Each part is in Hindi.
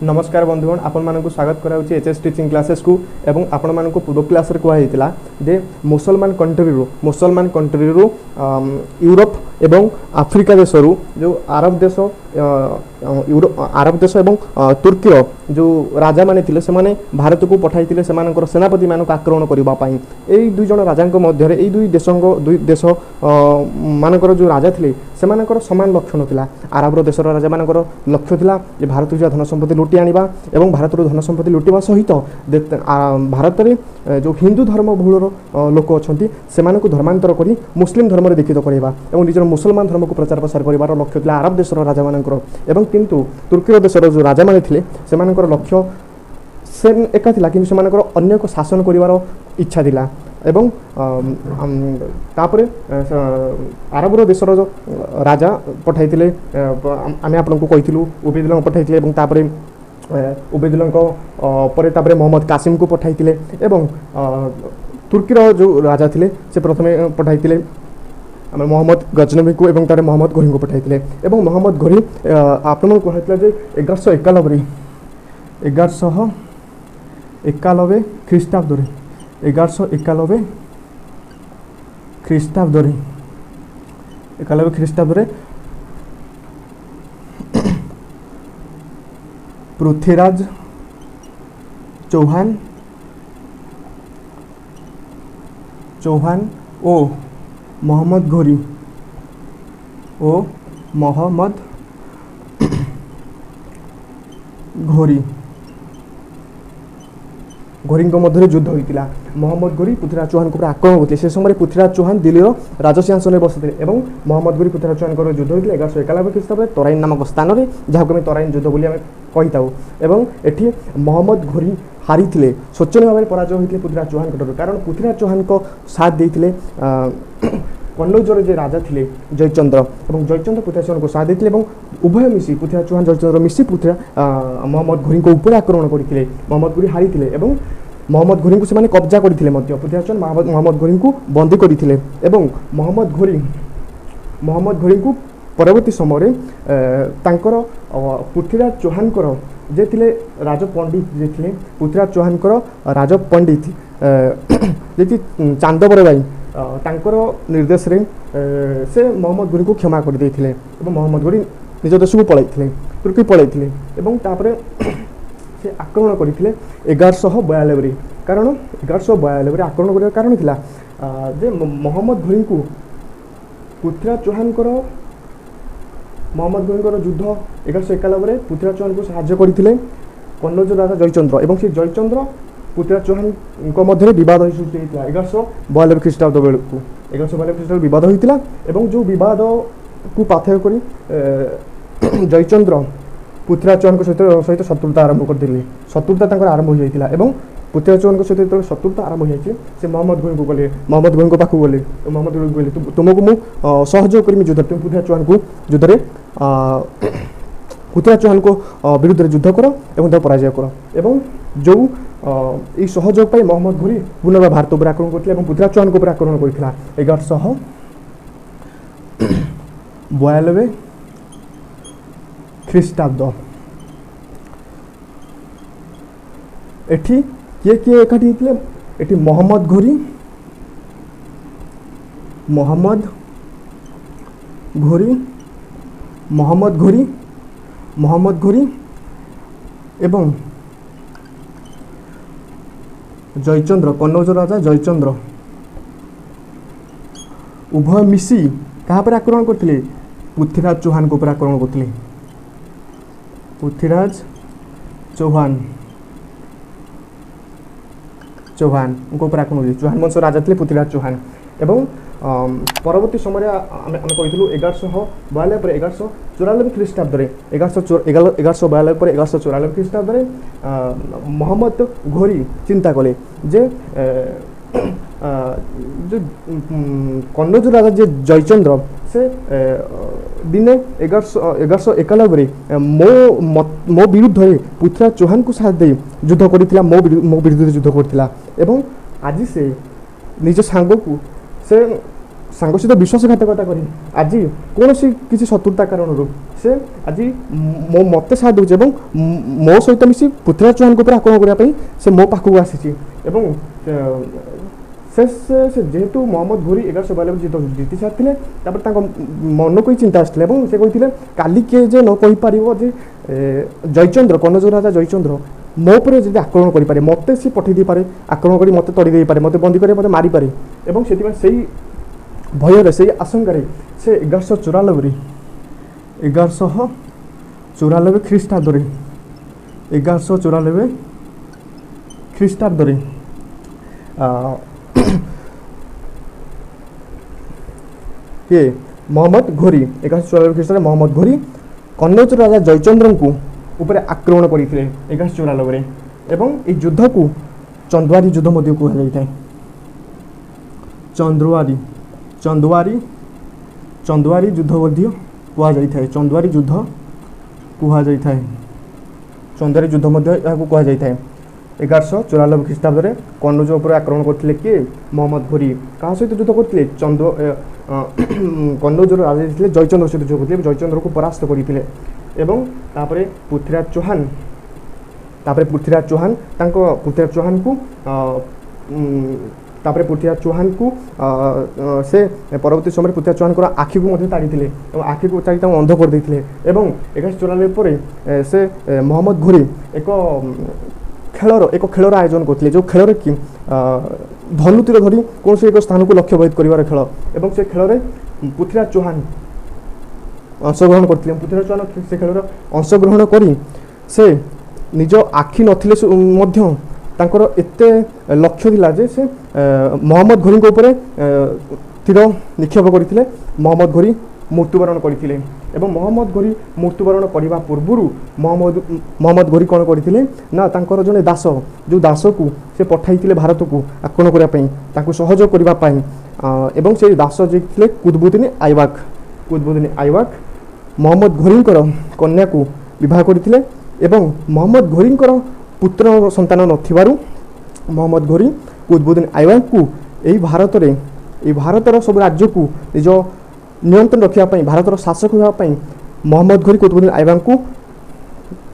नमस्कार बंधुगण आपण मानक स्वागत कराउछि एचएस टीचिंग क्लासेस को एवं आपण मानक पूर्व क्लास रे कुआ हेतिला जे मुसलमान कंट्री रो यूरोप एवं आफ्रिका देश रो जो अरब देश एवं तुर्की रो जो राजा माने थिले से माने भारत को पठाई थिले से मानकर सेनापति मानक आक्रमण करबा पई एई दुई जण राजा मध्य एई दुई देश मानकर जो राजा थिले से मानकर समान लक्ष्य नथिला अरब रो देशर राजा मानकर लक्ष्य थिला जे भारत जो धन संपत्ति लुटी आनिबा एवं भारत रो धन संपत्ति लुटिबा सहित भारत रे जो हिंदू धर्म बहुल लोक अछंती से मानको धर्मांतर करी मुस्लिम धर्म रे दीक्षित करबा एवं निजर मुसलमान धर्म को प्रचार प्रसार करिवार लक्ष्य थिला अरब देशर राजा मानकर एवं किंतु तुर्की देशर जो राजा माने थिले से मानकर लक्ष्य से एका थिला किंतु से मानकर अन्य को शासन करिवार इच्छा थिला एवं तापरे अरब देशर जो राजा पठाई थिले आमे आपन को कहिथिलु उबैदुल्लाह पठाई थिले एवं तापरे उबैदुल्लाह परे तापरे मोहम्मद कासिम को पठाई थिले एवं तुर्की रो जो राजा थिले से प्रथमे पठाई थिले मोहम्मद गजनवी को एवं तारे मोहम्मद घोरी को पठाई थिले एवं मोहम्मद घोरी आपन को कहथिला जे 1191 ख्रीष्टाब्द रे 1191 ख्रीष्टाब्द रे पृथ्वीराज चौहान ओ मोहम्मद घोरी घोरी मध्य युद्ध होता मोहम्मद घोरी पृथ्वीराज चौहान को आक्रमण करते से समय पृथ्वीराज चौहान दिल्ली राजसिंहासन बसते और मोहम्मद घोरी पृथ्वीराज चौहान युद्ध होता 1191 ख्रीष्टाब्द तराइन नामक स्थान में जहाँ तराइन युद्ध बोली कही था एवं एठी मोहम्मद घोरी हारी थे शोचनीय भाव में पराजय होते पृथ्वीराज चौहान ठार कारण पृथ्वीराज चौहान को साथ देते कन्नौजर जे राजा थे जयचंद्र और जयचंद्र पृथ्वीराज चौहान को साथ देते उभय मिसी पृथ्वीराज चौहान जयचंद्र मिसी पृथ्वी मोहम्मद घोरी को ऊपर आक्रमण करते मोहम्मद घोरी हारी थे और मोहम्मद घोरी को से कब्जा करते पृथ्वीराज चौहान मोहम्मद घोरी को बंदी करते मोहम्मद घोरी को परवर्ती समय पृथ्वीराज चौहान जे थिले राज पंडित जे थिले पृथ्वीराज चौहान राज पंडित जे चांदबर बाई तांकर निर्देश रे से मोहम्मद घोरी को क्षमा कर देथिले एवं मोहम्मद घोरी निज देश को पळाइथिले तुर्की पळाइथिले एवं तापरे से आक्रमण करथिले 1192 कारण 1192 आक्रमण करबार कारण थिला जे मोहम्मद घोरी को पृथ्वीराज चौहान मोहम्मद घोरी युद्ध 1191 पृथ्वीराज चौहान को साहाय्य करथिले कन्नौज राजा जयचंद्र एवं से जयचंद्र पृथ्वीराज चौहान मध्य बद सृष्टि होता 1192 ख्रीष्टाब्द बेलू 1192 ख्रीष्टाब्द बद होता एवं जो बद को पाथय कर जयचंद्र पृथ्वीराज चौहान सहित शत्रुता आरंभ करते शत्रुता आरंभ हो जाता है पृथ्वीराज चौहान सहित जो शत्रुता आरंभ हो से मोहम्मद घोरी को गले मोहम्मद घोरी पाक गले मोहम्मद घोरी कहले तुमको मुझे सहयोग करमी युद्ध तुम पृथ्वीराज चौहान को युद्ध में पृथ्वीराज चौहान को विरुद्ध युद्ध कर और पराजय कर एवं जो ये सहयोग पाई मोहम्मद घोरी पुनर्बार भारत पर आक्रमण करते पृथ्वीराज चौहान को आक्रमण करता 1192 ख्रीष्टाब्द एठी किए किए एकाठी होते एठी मोहम्मद घोरी एवं जयचंद्र कन्नौज राजा जयचंद्र उभय मिसी क्या पर आक्रमण करते पृथ्वीराज चौहान को आक्रमण करते पृथ्वीराज चौहान को आक्रमण चौहान वंश राजा थे पृथ्वीराज चौहान एवं परवर्ती समय आम कही 1192 पर 1194 ख्रीष्टाब्द 1192 पर 1194 ख्रीष्टाब्द मोहम्मद घोरी चिंता कले जे जो कन्नौज राजा जे जयचंद्र से दिने 1191 मो विरुद्ध पृथ्वीराज चौहान को साथ दे युद्ध करथिला मो विरुद्ध युद्ध करथिला एवं आज से निज सांग को से सांग सहित विश्वासघातकता करी आज कौन किसी शत्रुता कारण से आज मत साथ दूचे मो सहित मिसी पृथ्वीराज चौहान को आक्रमण करने से मो पाखक आसी से जेहेतु मोहम्मद घोरी 1192 जीति सारी मन को ही चिंता आसते से कहते काली किए जे न कहीपर जे जयचंद्र कनौज राजा जयचंद्र मो पर जब आक्रमण करें मत सी पठे पारे आक्रमण कर मत तड़ी पारे मत बंदी करे मत मारिपारे से भय से आशंकार से 1194 ख्रीष्टाब्द 1194 ख्रीष्टाब्द ये मोहम्मद घोरी 1194 ख्रीष्टाब्द मोहम्मद घोरी कन्नौज राजा जयचंद्र को ऊपर आक्रमण करते 1194 एवं ये युद्ध को चंदवारी युद्ध मध्य कहुए चंदवारी युद्ध मध्य कहुए चंदवारी युद्ध कहुए चंदवारी युद्ध मध्य कहुए 1194 ख्रीष्टाब्द में कन्नौज उपर आक्रमण करते किए मोहम्मद घोरी क्या सहित युद्ध करते कन्नौज राजा जयचंद्र सहित युद्ध करते जयचंद्र को परास्त करते एवं तापरे पृथ्वीराज चौहान पृथ्वीराज चौहान को से परवर्ती समय पृथ्वीराज चौहान को आखि को ताड़ी आखि को ताड़ी अंध कर देते 1194 पर से मोहम्मद घोरी एक खेलर आयोजन करते जो खेल कि धनुतीर धरी कौन से एक स्थान को लक्ष्य भेद कर खेल एवं से खेल पृथ्वीराज चौहान अंशग्रहण करते पृथ्वीराज चौहान से खेल अंशग्रहण कर से निज आखि नथिले एते लक्ष्य थिला जे से मोहम्मद घोरी ऊपर तीर निक्षेप करते मोहम्मद घोरी मृत्युवरण करते एवं मोहम्मद घोरी मृत्युवरण करने पूर्व मोहम्मद घोरी कौन करते ना तांकर जने दास जो दास को से पठाई भारत को आक्रमण करने सहयोग करने एवं से दास जे थे कुतुबुद्दीन आइवाक मोहम्मद घोरी कन्या को विवाह करते एवं मोहम्मद घोरी पुत्र संतान नथिबारु मोहम्मद घोरी कुतुबुद्दीन आइवाक को यही भारतर सब राज्य को निज नियंत्रण रखापी भारतर शासक होगापी मोहम्मद घोरी कुतुबुद्दीन आइवाक को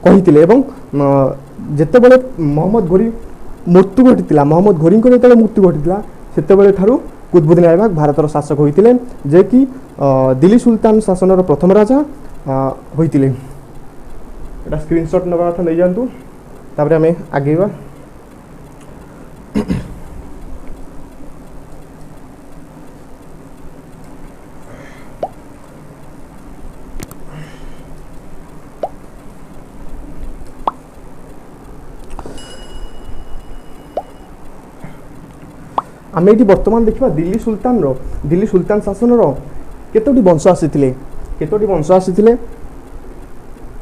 कही जिते बड़े मोहम्मद घोरी मृत्यु घटी मोहम्मद घोरी जो मृत्यु घटी से कुतुबुद्दीन आइवाक भारतर शासक होते जे कि दिल्ली सुल्तान शासन प्रथम राजा होते स्क्रीनशॉट नवा कथा नहीं जातु तापर आम आगेवा आम ये बर्तमान देखा दिल्ली सुल्तान शासन केतोटी वंश आसी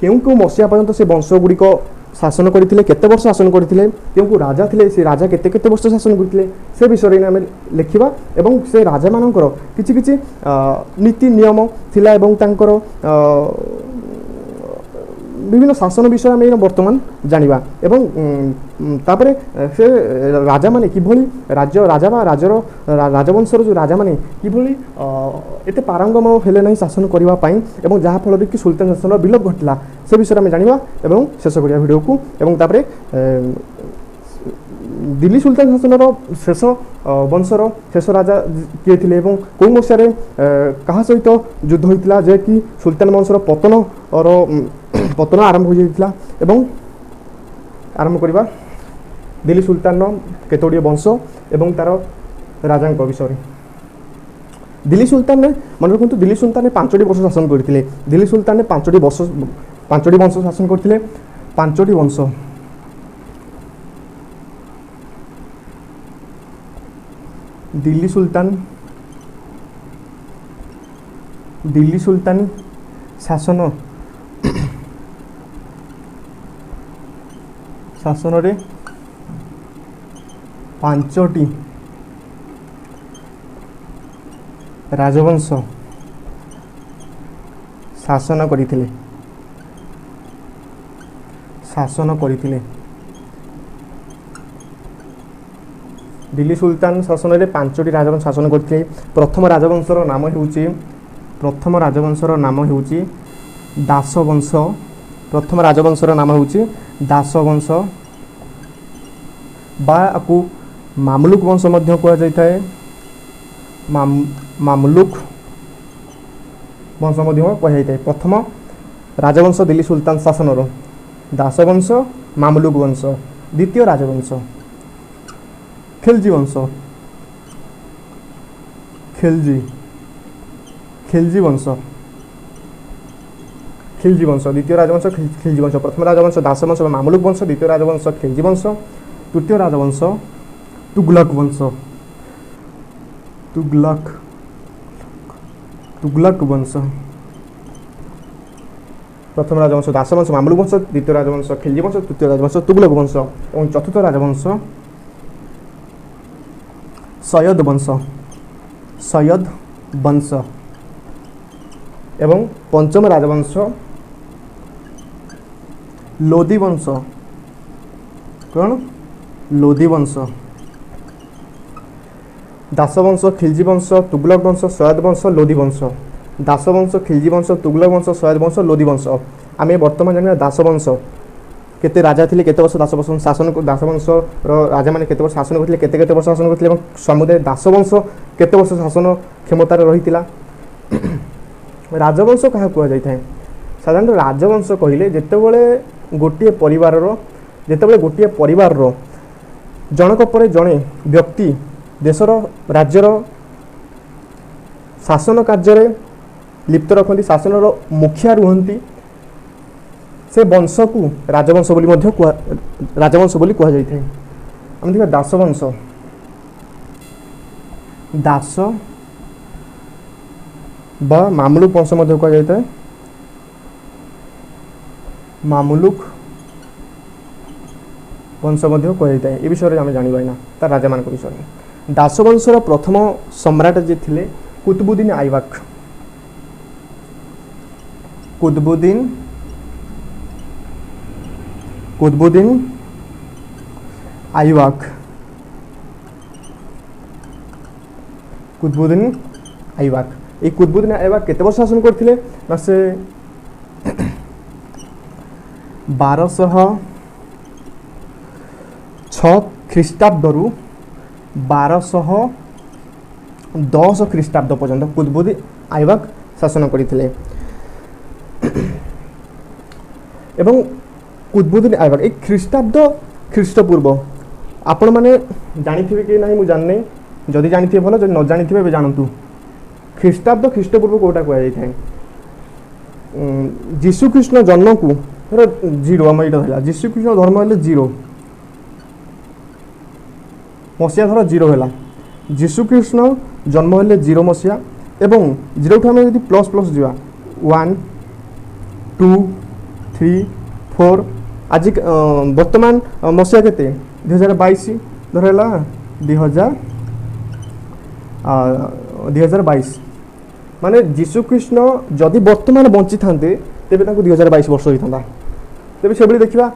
क्यों मसीहा पर्यंत से वंश गुड़िक शासन करते केते वर्ष शासन करते क्यों राजा थे से राजा केते केते वर्ष शासन करते से विषय आम लिखा एवं से राजा मानकर किछि किछि नीति नियम थिला एवं तांकर विभिन्न शासन विषय आम बर्तमान जानिबा एवं तापरे से राजा माने किभली राज्य राजा बा राजवंशर जो राजा माने किभली एते पारंगम हेले नहीं शासन करबा पई एवं जहा फल कि सुल्तान शासन विलोप घटला से विषय आम जानिबा एवं शेष करिया वीडियो को एवं तापरे दिल्ली सुल्तान शासन शेष वंशर शेष राजा किए थे एवं कौ मसीह क्या सहित युद्ध होता जे कि सुल्तान वंशर पतन आरंभ हो जाता एवं आरंभ करवा दिल्ली सुल्तान केतोड़ी वंश एवं तार राजा विषय दिल्ली सुल्तान ने मन रखु दिल्ली सुल्तान ने 5टी वर्ष शासन करते दिल्ली सुल्तान ने 5टी वंश शासन करते 5टी वंश दिल्ली सुल्तान शासन रे 5टी राजवंश शासन करथिले दिल्ली सुल्तान शासन रे 5टी राजवंश शासन करथिले प्रथम राजवंशर नाम हेउची दास वंश प्रथम राजवंशर नाम हूँ दास वंश बाकू मामलुक वंश कहुए मामलुक वंश कहुए प्रथम राजवंश दिल्ली सुल्तान शासन दास वंश मामलुक वंश द्वितीय राजवंश खिलजी वंश खिलजी वंश द्वितीय राजवंश खिलजी वंश प्रथम राजवंश दास वंश मामलुक वंश द्वितीय राजवंश खिलजी वंश तृतीय राजवंश तुगलक वंश तुगलक वंश प्रथम राजवंश दास वंश मामलुक वंश द्वितीय राजवंश खिलजी वंश तृतीय राजवंश तुगलक वंश और चतुर्थ राजवंश सयद वंश एवं पंचम राजवंश लोदी वंश कौन लोदी वंश दास वंश खिलजी वंश तुगलक वंश सयद वंश लोदी वंश दास वंश खिलजी वंश तुगलक वंश सयद वंश लोदी वंश आम बर्तमान जाना दास वंश केते राजा थिले केते वर्ष दास वंश शासन दास वंश राजा माने केते वर्ष शासन करथिले केते वर्ष शासन करथिले एवं समुदाय दास वंश केते वर्ष शासन क्षमतार रहितिला राजवंश क्या कहुए साधारण राजवंश कहले जितेबले गोटे परिवार जनक पर जड़े व्यक्ति देशर राज्यर शासन कार्य लिप्त रखती शासन मुखिया रुहंती से वंश को राजवंश बोली राजवंश बोली कह जाए आम देखा दास वंश दास बा मामलुक वंश कह जाए मामलुक वंश कह जाए ये विषय में आम जानवा ना तार राजा मान विषय में दास वंशर प्रथम सम्राट जी थे कुतुबुद्दीन ऐबक कुतुबुद्दीन ऐबक ये कुतुबुद्दीन ऐबक केते वर्ष शासन करथिले ना से 1206 ख्रीष्टाब्द रु 1210 ख्रीष्टाब्द पर्यंत कुतुबुद्दीन ऐबक शासन करथिले एवं कुतुबुद्दीन ऐबक एक ख्रीष्टाब्द ख्रीष्टपूर्व आपण माने जानिथिबे कि नाही मु जानने जदि जानिथिबे भलो जदि न जानिथिबे बे जानतु ख्रीष्टाब्द ख्रीष्टपूर्व कोटा कह जाए जीशुकृष्ण जन्म को जीरो आम यहाँ जीशुकृष्ण धर्म है जीरो मसीहा धर जीरो है जीशुकृष्ण जन्म है जीरो मसीहा एवं जीरो ठू आम प्लस प्लस जा 1 2 3 4 आज वर्तमान मसीहा के 2022 धर है 2022 माने जीशुकृष्ण जदि वर्तमान बंची था तेरे 2022 वर्ष होता तेरे से देखा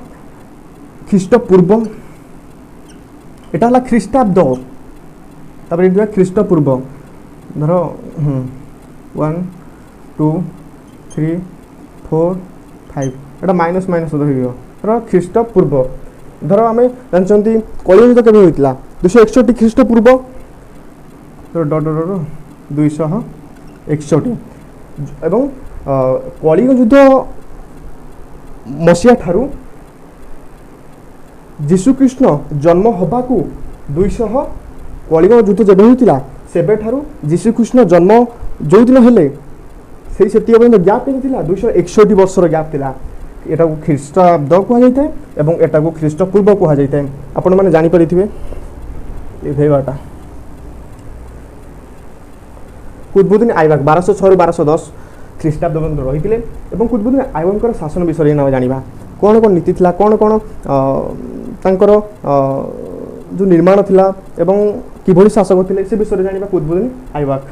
ख्रीष्टपूर्व यहाँ ख्रीष्टाब्द तापर ख्रीष्टपूर्व धर 1 2 3 4 5 एटा माइनस माइनस धर ख्रीष्टपूर्व धर आम जानते कलिंग युद्ध केवे होता 261 ख्रीष्टपूर्व डट 261 एवं कलिंग युद्ध मसीहा ठारू जीशुकृष्ण जन्म हवा को 200 कलिंग युद्ध जब होता से जीशुकृष्ण जन्म जो दिन हेले से गैप के 261 वर्षर गैप था यहाँ को ख्रीष्टाब्द कहुए और एटा को ख्रीष्टपूर्व कहुए आपण मैंने जानीपारे भाईटा कुतुबुद्दीन ऐबक 1206 रु 1210 ख्रीष्टाब्द रही कुतुबुद्दीन ऐबक शासन विषय में जाना कौन कौन नीति थिला कौन कौन तांकर जो निर्माण थिला एवं किभली शासक थे से विषय जाना कुतुबुद्दीन ऐबक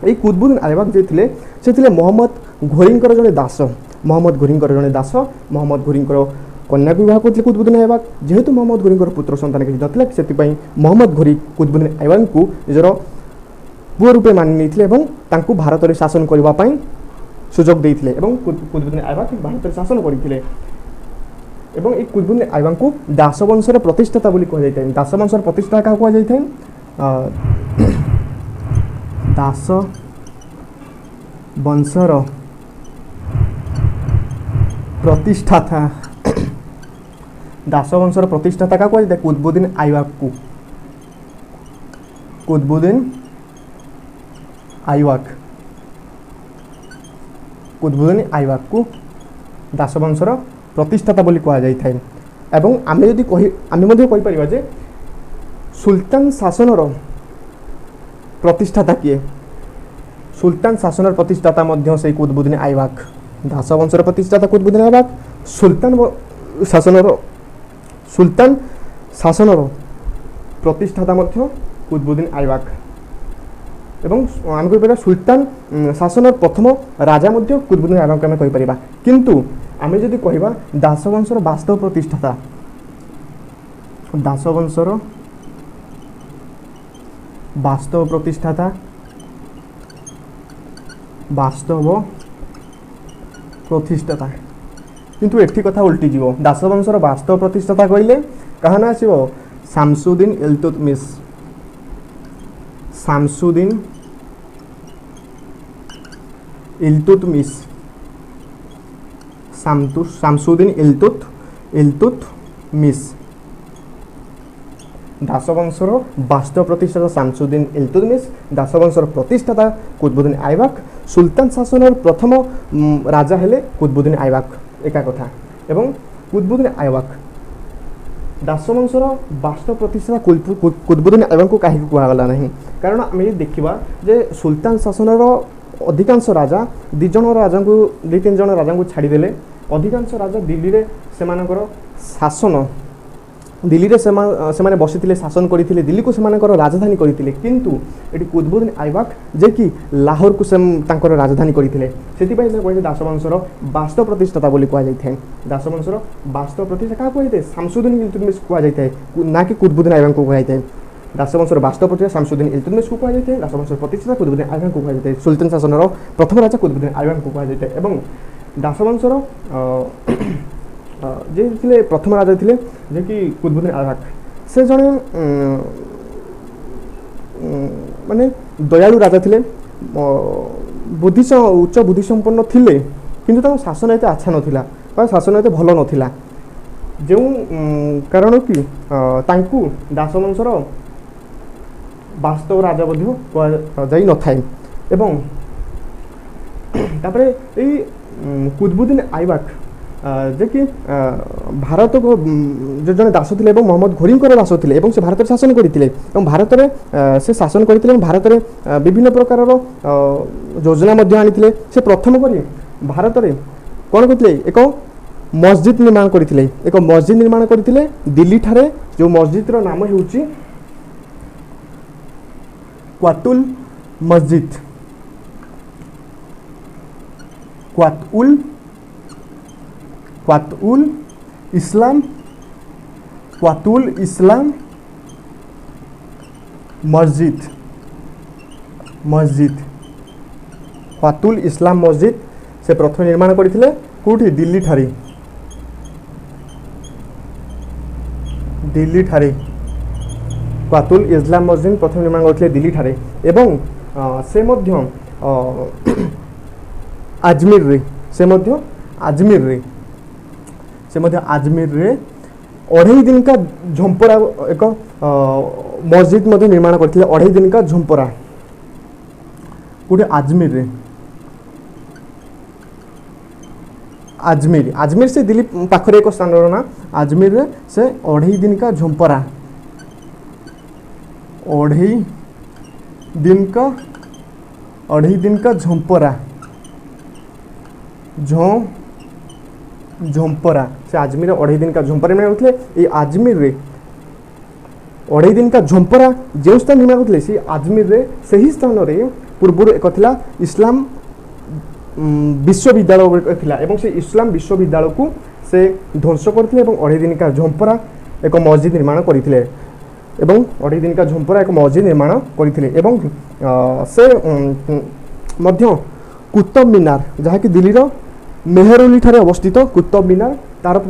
ये कुतुबुद्दीन ऐबक जे थे से थे मोहम्मद घोरींकर जड़े दास मोहम्मद घोरींकर जड़े दास मोहम्मद घोरींकर कन्या विवाह करते कुतुबुद्दीन ऐबक जेहेतु मोहम्मद घोरींकर पुत्र संतान किसी नथिला से मोहम्मद घोरी कुतुबुद्दीन ऐबक को निजर पुओ रूपे मानि नहीं भारत में शासन करने ସୁଯୋଗ ଦେଇଥିଲେ ଏବଂ କୁତୁବୁଦ୍ଦିନ ଆଇବାକ ଭାରତରେ ଶାସନ କରିଥିଲେ ଏବଂ এই কুতুবুদ্দিন আইবাকଙ୍କୁ ଦାସ ବଂଶର ପ୍ରତିଷ୍ଠାତା ବୋଲି କୁହାଯାଇଥାଏ। ଦାସ ବଂଶର ପ୍ରତିଷ୍ଠାତା କାହାକୁ କୁହାଯାଇଥାଏ? ଦାସ ବଂଶର ପ୍ରତିଷ୍ଠାତା ଦାସ ବଂଶର ପ୍ରତିଷ୍ଠାତା କାହାକୁ କୁହାଯାଇଥାଏ? କୁତୁବୁଦ୍ଦିନ ଆଇବାକଙ୍କୁ। କୁତୁବୁଦ୍ଦିନ ଆଇବାକ କୁତୁବୁଦ୍ଦିନ ଆଇବାକଙ୍କୁ ଦାସ ବଂଶର ପ୍ରତିଷ୍ଠାତା ବୋଲି କୁହାଯାଇଥାଏ। ଏବଂ ଆମେ ଯଦି ଆମେ ମଧ୍ୟ କହିପାରିବା ଯେ ସୁଲତାନ ଶାସନର ପ୍ରତିଷ୍ଠାତା କିଏ? ସୁଲତାନ ଶାସନର ପ୍ରତିଷ୍ଠାତା ମଧ୍ୟ ସେଇ କୁତୁବୁଦ୍ଦିନ ଆଇବାକ। ଦାସ ବଂଶର ପ୍ରତିଷ୍ଠାତା କୁତୁବୁଦ୍ଦିନ ଆଇବାକ, ସୁଲତାନ ଶାସନର ପ୍ରତିଷ୍ଠାତା ମଧ୍ୟ କୁତୁବୁଦ୍ଦିନ ଆଇବାକ। ଏବଂ ଆମେ କହିପାରିବା ସୁଲତାନ ଶାସନର ପ୍ରଥମ ରାଜା ମଧ୍ୟ କୁତୁବୁଦ୍ଦିନ ଆଇବାକଙ୍କୁ ଆମେ କହିପାରିବା। କିନ୍ତୁ ଆମେ ଯଦି କହିବା ଦାସ ବଂଶର ବାସ୍ତବ ପ୍ରତିଷ୍ଠାତା, ଦାସ ବଂଶର ବାସ୍ତବ ପ୍ରତିଷ୍ଠାତା କିନ୍ତୁ ଏଠି କଥା ଉଲ୍ଟିଯିବ। ଦାସ ବଂଶର ବାସ୍ତବ ପ୍ରତିଷ୍ଠାତା କହିଲେ କାହା ନାଁ ଆସିବ? ଶାମସୁଦ୍ଦିନ ଇଲତୁତମିଶ। ଶାମସୁଦ୍ଦିନ ইলতুতমিশ শামসুদ্দিন ইলতুতমিশ। দাসবংশর বাস্তব প্রতিষ্ঠাতা শামসুদ্দিন ইলতুতমিশ, দাসবংশর প্রতিষ্ঠাতা কুতুবুদ্দিন আইবাক, সুলতান শাসনের প্রথম রাজা হেলে কুতুবুদ্দিন আইবাক একা কথা। এবং কুতুবুদ্দিন আইবাক দাসবংশর বাস্তব প্রতিষ্ঠাতা কুতুবুদ্দিন আইবাকଙ୍କୁ কাহিঁকি কুହାଗଲା ନାହିଁ? କାରଣ ଆମେ ଦେଖିବା ଯେ ସୁଲତାନ ଶାସନର ଅଧିକାଂଶ ରାଜା ଦୁଇ ତିନି ଜଣ ରାଜାଙ୍କୁ ଛାଡ଼ିଦେଲେ। ଅଧିକାଂଶ ରାଜା ଦିଲ୍ଲୀରେ ସେମାନଙ୍କର ଶାସନ ଦିଲ୍ଲୀରେ ସେମାନେ ବସିଥିଲେ, ଶାସନ କରିଥିଲେ, ଦିଲ୍ଲୀକୁ ସେମାନଙ୍କର ରାଜଧାନୀ କରିଥିଲେ। କିନ୍ତୁ ଏଠି କୁତୁବୁଦ୍ଦିନ ଆଇବାକ ଯେ କି ଲାହୋରକୁ ତାଙ୍କର ରାଜଧାନୀ କରିଥିଲେ। ସେଥିପାଇଁ ସେ କୁହାଯାଏ ଦାସବଂଶର ବାସ୍ତବ ପ୍ରତିଷ୍ଠାତା ବୋଲି କୁହାଯାଇଥାଏ। ଦାସବଂଶର ବାସ୍ତବ ପ୍ରତିଷ୍ଠା କାହାକୁ କୁହାଯାଇଥାଏ? ଶାମସୁଦ୍ଦିନ ଇଲତୁତମିଶ କୁହାଯାଇଥାଏ, ନା କି କୁତୁବୁଦ୍ଦିନ ଆଇବାକଙ୍କୁ କୁହାଯାଇଥାଏ। ଦାସବଂଶର ବାସ୍ତବ ପ୍ରତିଷ୍ଠା ଶାମସୁଦ୍ଦିନ ଇଲତୁତମିଶକୁ କୁହାଯାଇଥାଏ, ଦାସବଂଶର ପ୍ରତିଷ୍ଠା କୁତୁବୁଦ୍ଦିନ ଆଇବାକଙ୍କୁ କୁହାଯାଇଥାଏ। ସୁଲତାନ ଶାସନର ପ୍ରଥମ ରାଜା କୁତୁବୁଦ୍ଦିନ ଆଇବାକଙ୍କୁ କୁହାଯାଇଥାଏ। ଏବଂ ଦାସବଂଶର ଯେ ଥିଲେ ପ୍ରଥମ ରାଜା ଥିଲେ ଯେ କି କୁତୁବୁଦ୍ଦିନ ଆଇବାକ, ସେ ଜଣେ ମାନେ ଦୟାଳୁ ରାଜା ଥିଲେ, ଉଚ୍ଚ ବୁଦ୍ଧି ସମ୍ପନ୍ନ ଥିଲେ, କିନ୍ତୁ ତାଙ୍କ ଶାସନ ଏତେ ଆଚ୍ଛା ନଥିଲା ବା ଶାସନ ଏତେ ଭଲ ନଥିଲା। ଯେଉଁ କାରଣ କି ତାଙ୍କୁ ଦାସବଂଶର ବାସ୍ତବ ରାଜା ମଧ୍ୟ କୁହାଯାଇ ନଥାଏ। ଏବଂ ତାପରେ ଏଇ କୁତୁବୁଦ୍ଦିନ ଆଇବାକ ଯେ କି ଭାରତକୁ ଜଣେ ଦାସ ଥିଲେ ଏବଂ ମହମ୍ମଦ ଘୋରୀଙ୍କର ଦାସ ଥିଲେ ଏବଂ ସେ ଭାରତରେ ଶାସନ କରିଥିଲେ ଏବଂ ଭାରତରେ ସେ ଶାସନ କରିଥିଲେ ଏବଂ ଭାରତରେ ବିଭିନ୍ନ ପ୍ରକାରର ଯୋଜନା ମଧ୍ୟ ଆଣିଥିଲେ। ସେ ପ୍ରଥମ କରି ଭାରତରେ କ'ଣ କରିଥିଲେ? ଏକ ମସଜିଦ୍ ନିର୍ମାଣ କରିଥିଲେ। ଏକ ମସଜିଦ୍ ନିର୍ମାଣ କରିଥିଲେ ଦିଲ୍ଲୀ ଠାରେ, ଯେଉଁ ମସଜିଦର ନାମ ହେଉଛି କ୍ୱାତୁଲ ମସଜିଦ୍। क्वातुल इस्लाम मस्जिद क्वातुल इस्लाम मस्जिद से प्रथम निर्माण करथिले कोठी? दिल्ली ठारे क्वातुल इस्लाम मस्जिद प्रथम निर्माण करथिले दिल्ली ठारे। एवं से मध्य आजमीर रे 2.5 दिन का झंपरा एक मस्जिद मध्य निर्माण करथिले। 2.5 दिन का झंपरा कोठी? आजमीर से दिल्ली पाखरे एक स्थान ना आजमीर रे से 2.5 दिन का झंपरा 2.5 दिन का झंपरा से आजमीर 2.5 दिन का झंपरा निर्माण करथिले। ये आजमीर रे 2.5 दिन का झंपरा जो स्थान निर्माण करथिले से आजमीर रे सही स्थान रे पूर्व एक थिला इस्लाम विश्वविद्यालय थिला एवं से इस्लाम विश्वविद्यालय को से ध्वंस करथिले एवं 2.5 दिन का झंपरा एक मस्जिद निर्माण करथिले एवं 2.5 दिन का झंपरा एक मस्जिद निर्माण करथिले एवं से मध्य कुतुब मीनार जहाँकि दिल्लीर मेहरौली ठारे अवस्थित कुतुब मीनार तार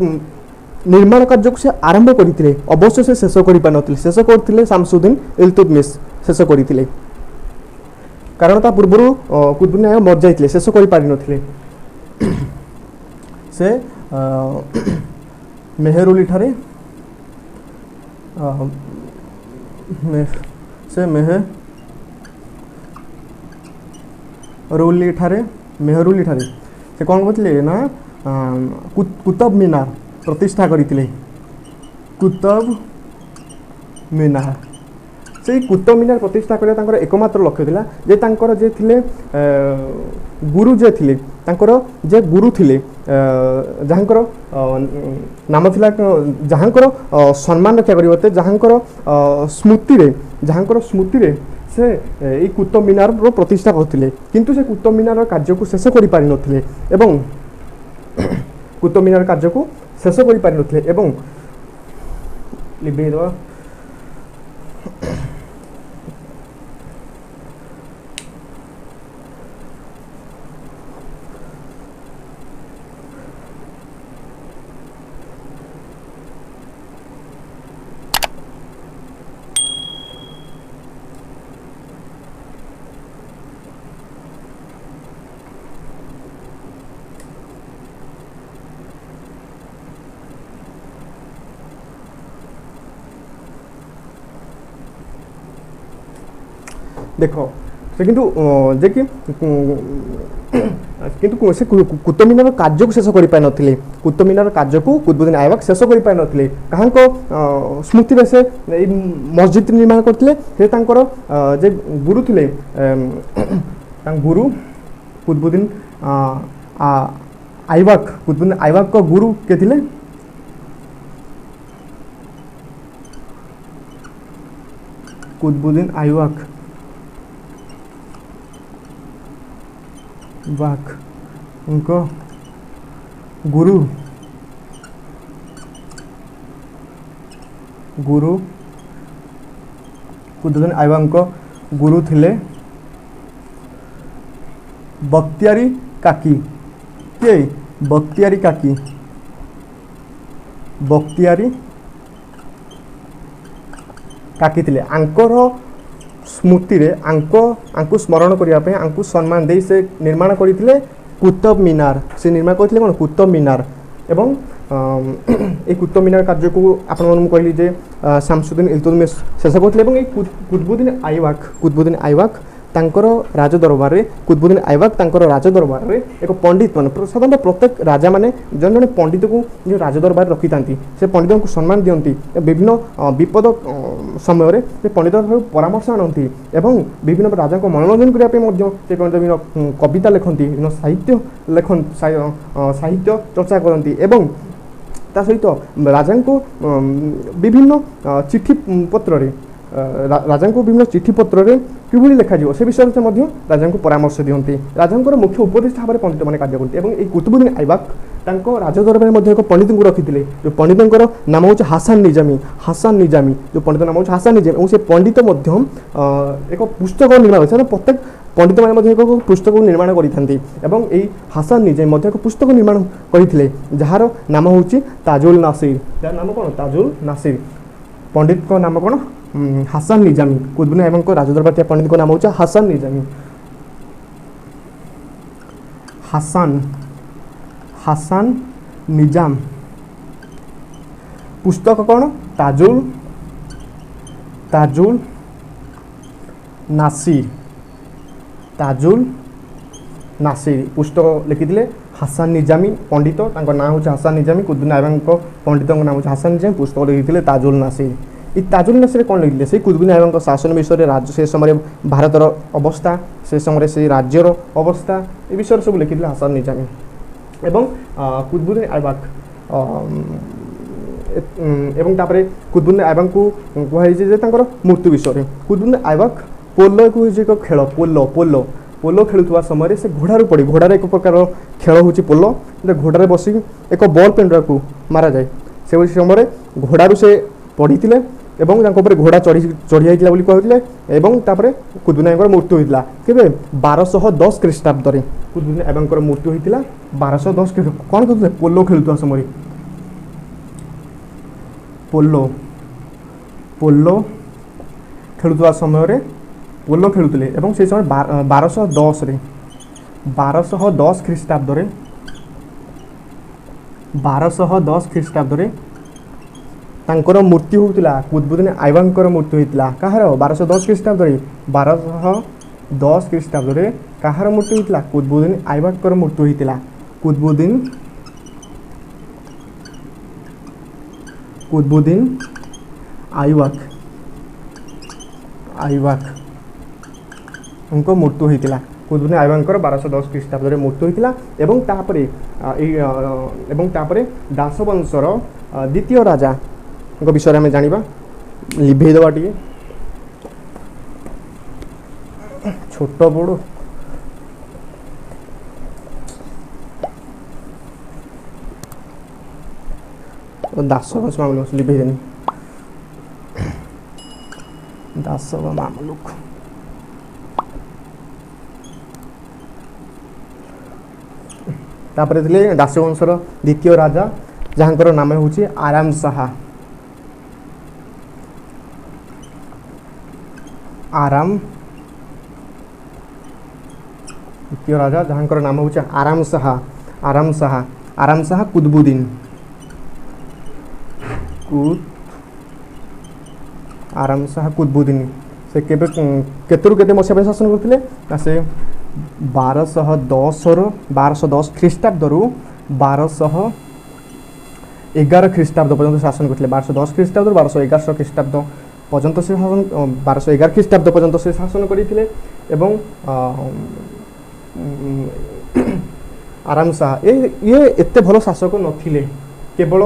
निर्माण कार्य को से आरंभ करते अवश्य से शेष कर शेष करते शामसुद्दीन इल्तुतमिश शेष करते कारण ता पूर्व कुतुबुद्दीन ऐबक मर जाते शेष कर पारि नथिले से मेहरौली ठारे से मेहरौली ठारे से कौन करते ना कुतुब मीनार प्रतिष्ठा करते कुतुब मीनार से कुतुब मीनार प्रतिष्ठा करने एकमात्र लक्ष्य थिला जे तांकर जे थिले गुरु जे थिले तांकर जे गुरु थिले जहाँकर नाम थिला जहाँकर सम्मान रक्षा करते जहाँकर स्मृति रे से ये कुतुब मीनार प्रतिष्ठा करते किंतु से कुतुब मीनार कार्य को शेष कर पारि नथिले एवं कुतुब मीनार कार्य को शेष कर पारि नथिले एवं लिबे दो देख से किंतु जे कि किंतु से कुतुब मीनार कार्य को शेष कर पारि नथिले कुतुब मीनार कार्य को कुतुबुद्दीन ऐबक शेष कर पारि नथिले कहां स्मृति रे से मस्जिद निर्माण करथिले से तांकर जे गुरु थिले गुरु कुतुबुद्दीन ऐबक कुतुबुद्दीन ऐबक को गुरु के थिले कुतुबुद्दीन ऐबक उनको गुरु कुतुबुद्दीन ऐबक गुरु थिले बख्तियारी काकी के बख्तियारी काकी थिले आंकर स्मृति रे आंकु स्मरण करने आंकु सम्मान दे से निर्माण करते कुतुब मीनार से निर्माण करते कौन कुतुब मीनार एवं ये कुतुब मीनार कार्य को आपण कहली जे शामसुद्दीन इल्तुतमिश शेष करते कुतुबुद्दीन ऐबक तांकर राज दरबार रे कुतुबुद्दीन ऐबक तांकर राज दरबार रे एक पंडित मान साधारण प्रत्येक राजा माने जन जन पंडित को जो राज दरबार रखी थांती से पंडित को सम्मान दियंती विभिन्न विपद समय रे से पंडित परामर्श आनती एवं विभिन्न राजा को मनोरंजन करने पे मध्य से विभिन्न कविता लिखती विभिन्न साहित्य चर्चा करती एवं ता सहित राजा को विभिन्न चिठी पत्र रे राजा को विभिन्न चिठी पत्र रे किभली लिखा जीव से विषय से राजा को परामर्श दियंती राजा मुख्य उपदेष्टा भाव पंडित मैंने कार्य करते एवं कुतुबुद्दीन ऐबक राज दरबार में एक पंडित को रखी जो पंडित नाम हूँ हासान निजामी जो पंडित नाम हूँ हासान निजामी और से पंडित एक पुस्तक निर्माण कर प्रत्येक पंडित मैंने एक पुस्तक निर्माण करते हासान निजामी एक पुस्तक निर्माण करते जार नाम हूँ ताजुल नासिर जार नाम कौन ताजुल नासिर पंडित को नाम कौन हासान निजामी कुतुबुद्दीन ऐबक राजदरबार पंडित को नाम हूँ हासान निजामी हासान निजाम पुस्तक कौन ताजुल नासिर पुस्तक लिखिले हासान निजामी पंडित ना हूँ हासान निजामी कुतुबुद्दीन ऐबक पंडित नाम हूँ हासान निजामी पुस्तक लिखिले ताजुल नासिर ताजुल नासिर कौन लिखिले से कुतुबुद्दीन ऐबक शासन विषय राज्य से समय भारतर अवस्था से समय से राज्यर अवस्था ये विषय सब लिखिले हासान निजामी एवं कुतुबुद्दीन ऐबक एवं तापर कुतुबुद्दीन ऐबक को कहुई जे मृत्यु विषय कुतुबुद्दीन ऐबक पोलो को एक खेल पोलो खेलुवा समय से घोड़ारू पड़ी घोड़ार एक प्रकार खेल हूँ पोलो घोड़ार बस एक बल पेंडुआ को मारा जाए से समय घोड़ारू से पड़ी ଏବଂ ତାଙ୍କ ଉପରେ ଘୋଡ଼ା ଚଢ଼ି ଯାଇଥିଲା ବୋଲି କହିଥିଲେ ଏବଂ ତାପରେ କୁତବୁଦ୍ଦିନ ଆଇବକଙ୍କର ମୃତ୍ୟୁ ହୋଇଥିଲା କେବେ 1210 ଖ୍ରୀଷ୍ଟାବ୍ଦରେ କୁତବୁଦ୍ଦିନ ଆଇବକଙ୍କର ମୃତ୍ୟୁ ହୋଇଥିଲା 1210 ଖ୍ରୀଷ୍ଟାବ୍ଦ। କ'ଣ କରୁଥିଲେ? ପୋଲୋ ଖେଳୁଥିବା ସମୟରେ ପୋଲୋ ଖେଳୁଥିବା ସମୟରେ ପୋଲୋ ଖେଳୁଥିଲେ ଏବଂ ସେହି ସମୟରେ 1210 ଖ୍ରୀଷ୍ଟାବ୍ଦରେ 1210 ଖ୍ରୀଷ୍ଟାବ୍ଦରେ ତାଙ୍କର ମୃତ୍ୟୁ ହୋଇଥିଲା। କୁତବୁଦ୍ଦିନ ଆଇବକଙ୍କର ମୃତ୍ୟୁ ହୋଇଥିଲା କାହାର? 1210 ଖ୍ରୀଷ୍ଟାବ୍ଦରେ 1210 ଖ୍ରୀଷ୍ଟାବ୍ଦରେ କାହାର ମୃତ୍ୟୁ ହୋଇଥିଲା? କୁତବୁଦ୍ଦିନ ଆଇବକଙ୍କର ମୃତ୍ୟୁ ହୋଇଥିଲା। କୁତବୁଦ୍ଦିନ ଆଇବକଙ୍କ ମୃତ୍ୟୁ ହୋଇଥିଲା। କୁତବୁଦ୍ଦିନ ଆଇବକଙ୍କର 1210 ଖ୍ରୀଷ୍ଟାବ୍ଦରେ ମୃତ୍ୟୁ ହୋଇଥିଲା ଏବଂ ତାପରେ ଦାସ ବଂଶର ଦ୍ୱିତୀୟ ରାଜାଙ୍କ ବିଷୟରେ ଆମେ ଜାଣିବା। ଲିଭେଇ ଦେବା ଟିକେ ଛୋଟ ବଡ଼ ଦାସ ମାମଲୁକ ଲିଭେଇ ଦେନି ଦାସ ମାମଲୁକ ତାପରେ ଥିଲେ ଦାସ ବଂଶର ଦ୍ୱିତୀୟ ରାଜା ଯାହାଙ୍କର ନାମ ହେଉଛି ଆରାମ ଶାହା। ଦ୍ୱିତୀୟ ରାଜା ଯାହାଙ୍କର ନାମ ହେଉଛି ଆରାମ ଶାହା କୁତବୁଦ୍ଦିନ ସେ କେବେ କେତେରୁ କେତେ ମସିହା ପାଇଁ ଶାସନ କରୁଥିଲେ? ସେ 1210 ଖ୍ରୀଷ୍ଟାବ୍ଦରୁ 1211 ଖ୍ରୀଷ୍ଟାବ୍ଦ ପର୍ଯ୍ୟନ୍ତ ଶାସନ କରିଥିଲେ। 1210 ଖ୍ରୀଷ୍ଟାବ୍ଦରୁ 1211 ଖ୍ରୀଷ୍ଟାବ୍ଦ ପର୍ଯ୍ୟନ୍ତ ସେ ଶାସନ 1211 ଖ୍ରୀଷ୍ଟାବ୍ଦ ପର୍ଯ୍ୟନ୍ତ ସେ ଶାସନ କରିଥିଲେ ଏବଂ ଆରାମ ଶାହା ଇଏ ଏତେ ଭଲ ଶାସକ ନଥିଲେ, କେବଳ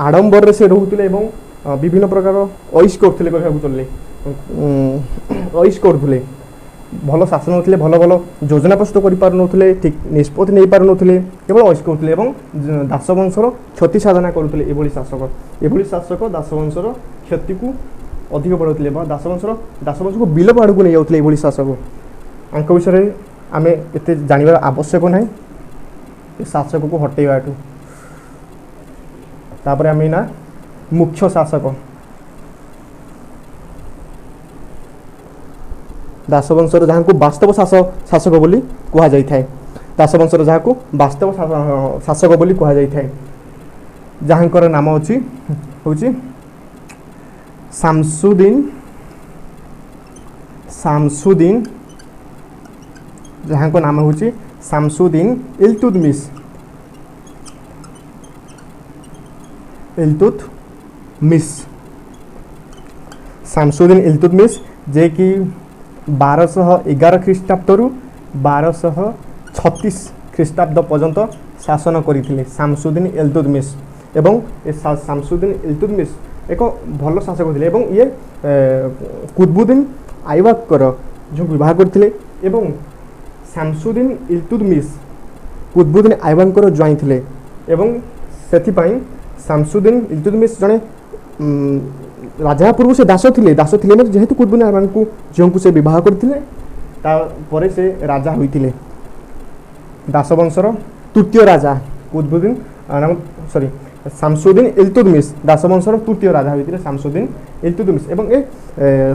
ଆଡ଼ମ୍ବରରେ ସେ ରହୁଥିଲେ ଏବଂ ବିଭିନ୍ନ ପ୍ରକାର ଐଶ କରୁଥିଲେ, କହିବାକୁ ଚଳିଲେ ଐଶ କରୁଥିଲେ। ଭଲ ଶାସନ ନଥିଲେ, ଭଲ ଯୋଜନା ପ୍ରସ୍ତୁତ କରିପାରୁନଥିଲେ, ଠିକ୍ ନିଷ୍ପତ୍ତି ନେଇପାରୁନଥିଲେ, କେବଳ ଐଶ କରୁଥିଲେ ଏବଂ ଦାସ ବଂଶର କ୍ଷତି ସାଧନା କରୁଥିଲେ। ଏଭଳି ଶାସକ ଦାସ ବଂଶର କ୍ଷତିକୁ ଅଧିକ ବଢ଼ାଉଥିଲେ ବା ଦାସ ବଂଶକୁ ବିଲୋପ ଆଡ଼କୁ ନେଇଯାଉଥିଲେ। ଏଭଳି ଶାସକ ଆଙ୍କ ବିଷୟରେ ଆମେ ଏତେ ଜାଣିବାର ଆବଶ୍ୟକ ନାହିଁ, ଏ ଶାସକକୁ ହଟେଇବା ଏଠୁ। ତାପରେ ଆମେ ନା ମୁଖ୍ୟ ଶାସକ ଦାସ ବଂଶର ଯାହାକୁ ବାସ୍ତବ ଶାସକ ବୋଲି କୁହାଯାଇଥାଏ। ଦାସ ବଂଶର ଯାହାକୁ ବାସ୍ତବ ଶାସକ ବୋଲି କୁହାଯାଇଥାଏ, ଯାହାଙ୍କର ନାମ ହେଉଛି ଶାମସୁଦ୍ଦିନ ଯାହାଙ୍କ ନାମ ହେଉଛି ଶାମସୁଦ୍ଦିନ ଇଲତୁତମିଶ ଶାମସୁଦ୍ଦିନ ଇଲତୁତମିଶ ଯେ କି 1211 ଖ୍ରୀଷ୍ଟାବ୍ଦରୁ 1236 ଖ୍ରୀଷ୍ଟାବ୍ଦ ପର୍ଯ୍ୟନ୍ତ ଶାସନ କରିଥିଲେ ଶାମସୁଦ୍ଦିନ ଇଲତୁତମିଶ। ଏବଂ ଏ ଶାମସୁଦ୍ଦିନ ଇଲତୁତମିଶ ଏକ ଭଲ ଶାସକ ଥିଲେ ଏବଂ ଇଏ କୁତବୁଦ୍ଦିନ ଆଇବକଙ୍କର ଯେଉଁ ବିବାହ କରିଥିଲେ ଏବଂ ଶାମସୁଦ୍ଦିନ ଇଲତୁତମିଶ କୁତବୁଦ୍ଦିନ ଆଇବକଙ୍କର ଜ୍ୱାଇଁ ଥିଲେ ଏବଂ ସେଥିପାଇଁ ଶାମସୁଦ୍ଦିନ ଇଲତୁତମିଶ ଜଣେ ରାଜା ପୂର୍ବରୁ ସେ ଦାସ ଥିଲେ ଯେହେତୁ କୁତବୁଦ୍ଦିନ ଆଇବକଙ୍କୁ ଝିଅଙ୍କୁ ସେ ବିବାହ କରିଥିଲେ ତାପରେ ସେ ରାଜା ହୋଇଥିଲେ। ଦାସ ବଂଶର ତୃତୀୟ ରାଜା ଶାମସୁଦ୍ଦିନ ଇଲତୁତମିଶ ଦାସ ବଂଶର ତୃତୀୟ ରାଜା ହୋଇଥିଲେ ଶାମସୁଦ୍ଦିନ ଇଲତୁତମିଶ ଏବଂ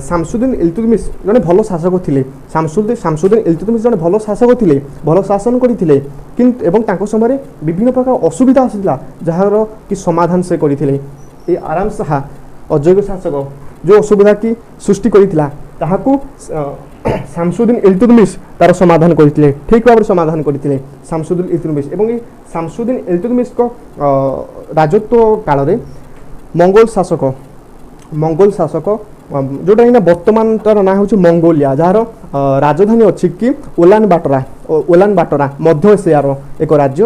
ଶାମସୁଦ୍ଦିନ ଇଲତୁତମିଶ ଜଣେ ଭଲ ଶାସକ ଥିଲେ। ଶାମସୁଦ୍ଦିନ ଇଲତୁତମିଶ ଜଣେ ଭଲ ଶାସକ ଥିଲେ, ଭଲ ଶାସନ କରିଥିଲେ, କିନ୍ତୁ ଏବଂ ତାଙ୍କ ସମୟରେ ବିଭିନ୍ନ ପ୍ରକାର ଅସୁବିଧା ଆସିଥିଲା ଯାହାର କି ସମାଧାନ ସେ କରିଥିଲେ। ଏ ଆରାମ ଶାହା ଅଯୋଗ୍ୟ ଶାସକ ଯେଉଁ ଅସୁବିଧା କି ସୃଷ୍ଟି କରିଥିଲା ତାହାକୁ ଶାମସୁଦ୍ଦିନ ଇଲତୁତମିଶ ତାର ସମାଧାନ କରିଥିଲେ, ଠିକ୍ ଭାବରେ ସମାଧାନ କରିଥିଲେ ଶାମସୁଦ୍ଦିନ ଇଲତୁତମିଶ। ଏବଂ ଏ ଶାମସୁଦ୍ଦିନ ଇଲତୁତମିଶଙ୍କ ରାଜତ୍ୱ କାଳରେ ମଙ୍ଗୋଲ ଶାସକ ଯେଉଁଟା କିନା ବର୍ତ୍ତମାନ ତାର ନାଁ ହେଉଛି ମଙ୍ଗୋଲିଆ, ଯାହାର ରାଜଧାନୀ ଅଛି କି ଓଲାନ ବାଟରା ମଧ୍ୟ ଏସିଆର ଏକ ରାଜ୍ୟ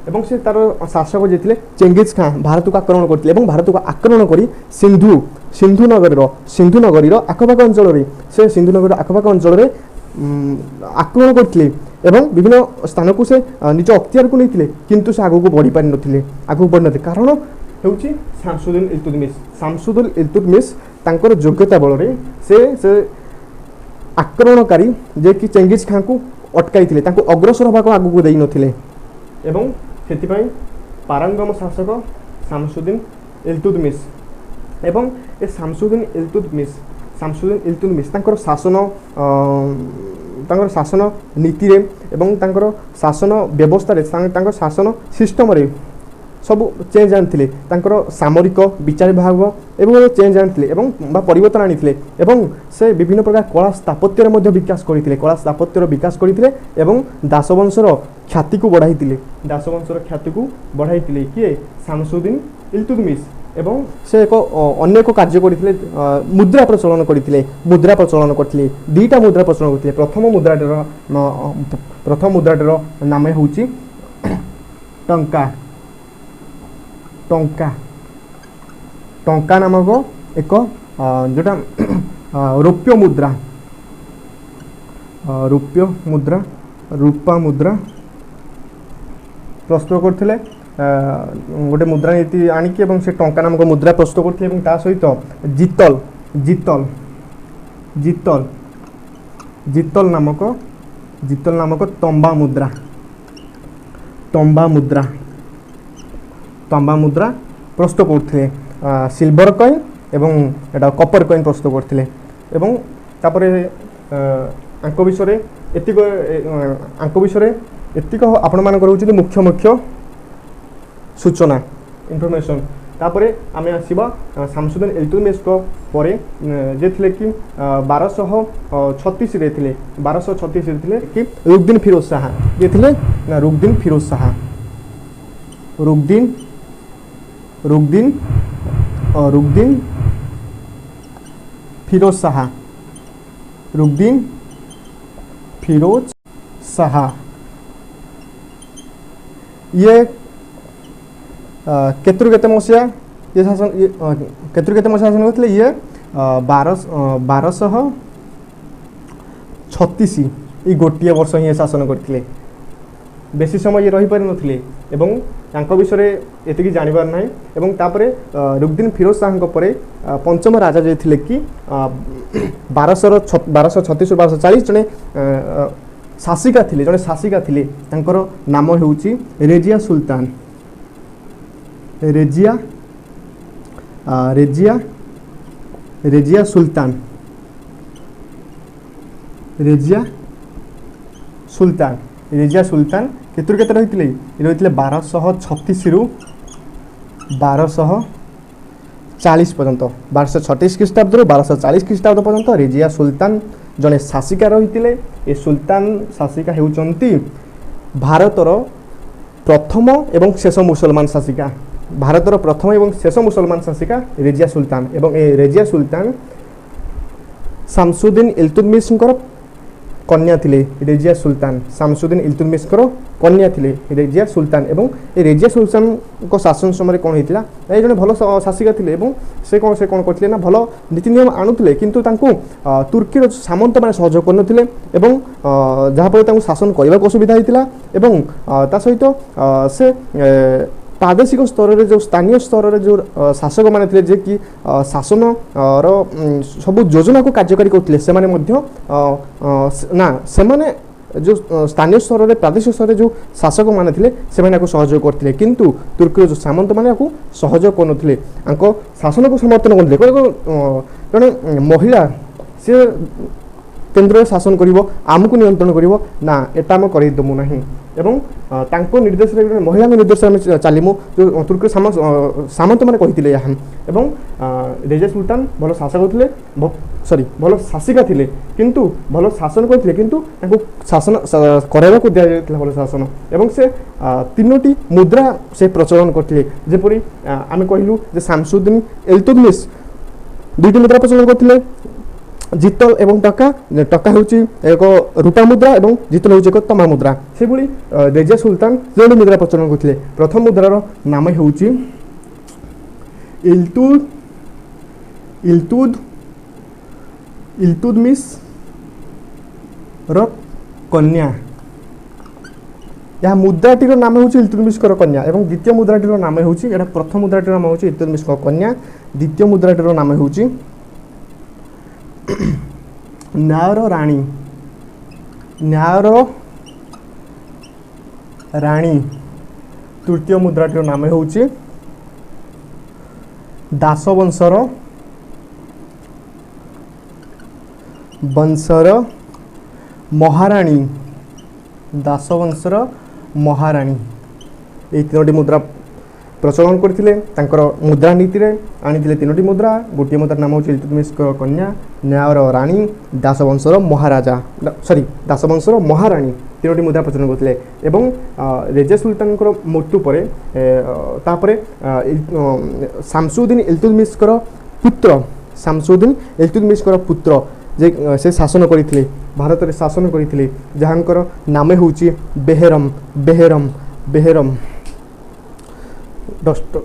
ଏବଂ ସେ ତାର ଶାସକ ଯିଏ ଥିଲେ ଚେଙ୍ଗିଜ ଖାଁ ଭାରତକୁ ଆକ୍ରମଣ କରିଥିଲେ ଏବଂ ଭାରତକୁ ଆକ୍ରମଣ କରି ସିନ୍ଧୁ ନଗରୀର ଆଖପାଖ ଅଞ୍ଚଳରେ ଆକ୍ରମଣ କରିଥିଲେ ଏବଂ ବିଭିନ୍ନ ସ୍ଥାନକୁ ସେ ନିଜ ଅକ୍ତିଆରକୁ ନେଇଥିଲେ, କିନ୍ତୁ ସେ ଆଗକୁ ବଢ଼ିନଥିଲେ କାରଣ ହେଉଛି ଶାମସୁଦ୍ଦିନ ଇଲତୁତମିଶ। ଶାମସୁଦ୍ଦିନ ଇଲତୁତମିଶ ତାଙ୍କର ଯୋଗ୍ୟତା ବଳରେ ସେ ଆକ୍ରମଣକାରୀ ଯେ କି ଚେଙ୍ଗିଜ ଖାଁକୁ ଅଟକାଇଥିଲେ, ତାଙ୍କୁ ଅଗ୍ରସର ହେବାକୁ ଆଗକୁ ଦେଇନଥିଲେ ଏବଂ ସେଥିପାଇଁ ପାରଙ୍ଗମ ଶାସକ ଶାମସୁଦ୍ଦିନ ଇଲତୁତମିଶ ଏବଂ ଏ ଶାମସୁଦ୍ଦିନ ଇଲତୁତମିଶ ତାଙ୍କର ଶାସନ ନୀତିରେ ଏବଂ ତାଙ୍କର ଶାସନ ବ୍ୟବସ୍ଥାରେ, ତାଙ୍କର ଶାସନ ସିଷ୍ଟମରେ ସବୁ ଚେଞ୍ଜ ଆଣିଥିଲେ। ତାଙ୍କର ସାମରିକ ବିଚାର ବିଭାଗ ଏଭଳି ଚେଞ୍ଜ ଆଣିଥିଲେ ଏବଂ ବା ପରିବର୍ତ୍ତନ ଆଣିଥିଲେ ଏବଂ ସେ ବିଭିନ୍ନ ପ୍ରକାର କଳା ସ୍ଥାପତ୍ୟର ମଧ୍ୟ ବିକାଶ କରିଥିଲେ ଏବଂ ଦାସବଂଶର ଖ୍ୟାତିକୁ ବଢ଼ାଇଥିଲେ। କିଏ? ଶାମସୁଦ୍ଦିନ ଇଲତୁତମିଶ। ଏବଂ ସେ ଅନ୍ୟ ଏକ କାର୍ଯ୍ୟ କରିଥିଲେ, ମୁଦ୍ରା ପ୍ରଚଳନ କରିଥିଲେ। ଦୁଇଟା ମୁଦ୍ରା ପ୍ରଚଳନ କରିଥିଲେ। ପ୍ରଥମ ମୁଦ୍ରାଟିର ନାମ ହେଉଛି ଟଙ୍କା ନାମକ ଏକ ଯୋଉଟା ରୌପ୍ୟ ମୁଦ୍ରା ରୂପା ମୁଦ୍ରା ପ୍ରସ୍ତୁତ କରିଥିଲେ। ଗୋଟେ ମୁଦ୍ରାନୀତି ଆଣିକି ଏବଂ ସେ ଟଙ୍କା ନାମକ ମୁଦ୍ରା ପ୍ରସ୍ତୁତ କରିଥିଲେ ଏବଂ ତା ସହିତ ଜିତଲ ନାମକ ତମ୍ବା ମୁଦ୍ରା ପ୍ରସ୍ତୁତ କରୁଥିଲେ। ସିଲଭର କଏନ୍ ଏବଂ ଏଟା କପର କଏନ୍ ପ୍ରସ୍ତୁତ କରିଥିଲେ ଏବଂ ତାପରେ ଆଙ୍କ ବିଷୟରେ ଏତିକ ଆପଣମାନଙ୍କର ହେଉଛନ୍ତି ମୁଖ୍ୟ ସୂଚନା ଇନଫର୍ମେସନ୍। ତାପରେ ଆମେ ଆସିବା ଶାମସୁଦ୍ଦିନ ଇଲତୁତମିଶଙ୍କ ପରେ ଯେ ଥିଲେ କି 1236 ଥିଲେ କି ରୁକଦିନ ଫିରୋଜ ଶାହା। ଇଏ ଥିଲେ ନା ରୁକଦିନ ଫିରୋଜ ଶାହା। ରୁକଦିନ ଫିରୋଜ ଶାହା ये केते मसीहा ये शासन केते मसीहा शासन करते? ये 1236 ये गोटे वर्ष ही शासन करते। बेसी समय ये रही पारि नथिले एवं तांको विषय एतिकी जानिबार नाही। एवं तापरे रुकदिन फिरोज शाह परे पंचम राजा जे थिले कि 1236 1240 जने शासिका थिले तांकर नाम हेउची रेजिया सुल्तान केतुर केते रहिथिले? रहिथिले 1236 रु 1240 पर्यंत। 1236 ख्रीष्टाब्द रु 1240 ख्रीष्टाब्द पर्यंत रेजिया सुल्तान जने शासिका रहिथिले। ए सुल्तान शासिका हेउचंती भारतर प्रथम एवं शेष मुसलमान शासिका। रेजिया सुल्तान एवं ए रेजिया सुल्तान शामसुद्दीन इल्तुतमिशଙ୍କର कन्या थिले। रेजिया सुल्तान शामसुद्दीन इल्तुतमिशଙ୍କର कन्या थिले रेजिया सुल्तान एवं ए रेजिया सुल्तान को शासन समय कोन हेतिला? ए जने भलो शासिका थिले एवं से कोन करथिले ना भलो नीति नियम आनुथिले किंतु तांको तुर्कीर सामंत माने सहयोग करनथिले एवं जहा पर तांको शासन करबा को सुविधा हेतिला एवं ता सहित से प्रादेशिक स्तर रे जो स्थानीय स्तर रे जो शासक माने थिले जे कि शासन रो सब योजना को कार्यकारी करथिले से माने मध्य ना से माने जो स्थानीय स्तर रे प्रादेशिक स्तर रे जो शासक माने थिले से माने को सहयोग करथिले किंतु तुर्की जो सामंत माने को सहयोग करनथिले आंको शासन को समर्थन करथिले। जने महिला से केंद्र शासन करिवो आमको नियंत्रण करिवो ना एटा हम करि दमु नाही एवं तांको निर्देश रे महिला निर्देश में चालिमु जो तुर्की सामंत माने कहिथिले यहाँ एवं रेजिया सुल्तान भलो शासक थिले भलो शासिका थिले किंतु भलो शासन करथिले किंतु तांको शासन कराइबा को दिया जायतिला भलो शासन एवं से तीनोटी मुद्रा से प्रचलन करथिले। जेपरि आमे कहिलु जे शामसुद्दीन इल्तुतमिश दुईटी मुद्रा प्रचलन करथिले जितल एवं टका होची एक रूपा मुद्रा एवं जितल होची एक तमा मुद्रा। से भली रेजिया सुल्तान जोडी मुद्रा प्रचलन करथिले। प्रथम मुद्रार नाम होची इल्तुतमिश र यह मुद्राटीर नाम हूँ इल्तुतमिशर कन्या और द्वितीय मुद्राटीर नाम हूँ यहाँ प्रथम मुद्राटीर नाम हूँ इल्तुतमिशर कन्या द्वितीय मुद्राटीर नाम हूँ न्यायर राणी न्यायर राणी तृतीय मुद्राटीर नाम हूँ दासवंशर महाराणी दासवंशर महाराणी ये तीनोटी मुद्रा प्रचलन करथिले तांकर मुद्रा नीति रे आनी तीनोटी मुद्रा गोटे मुद्रा नाम हूँ इल्तुतमिशर कन्या न्यायर राणी दासवंशर महाराजा सॉरी दासवंशर महाराणी तीनोटी मुद्रा प्रचलन करथिले एवं रेजा सुल्तान मृत्यु पर तापरे शामसुद्दीन इल्तुतमिशर पुत्र शामसुद्दीन इल्तुतमिशर पुत्र जे से शासन करथिले भारत रे शासन करथिले जहांकर नाम हूँ बेहरम बेहरम बेहरम डस्ट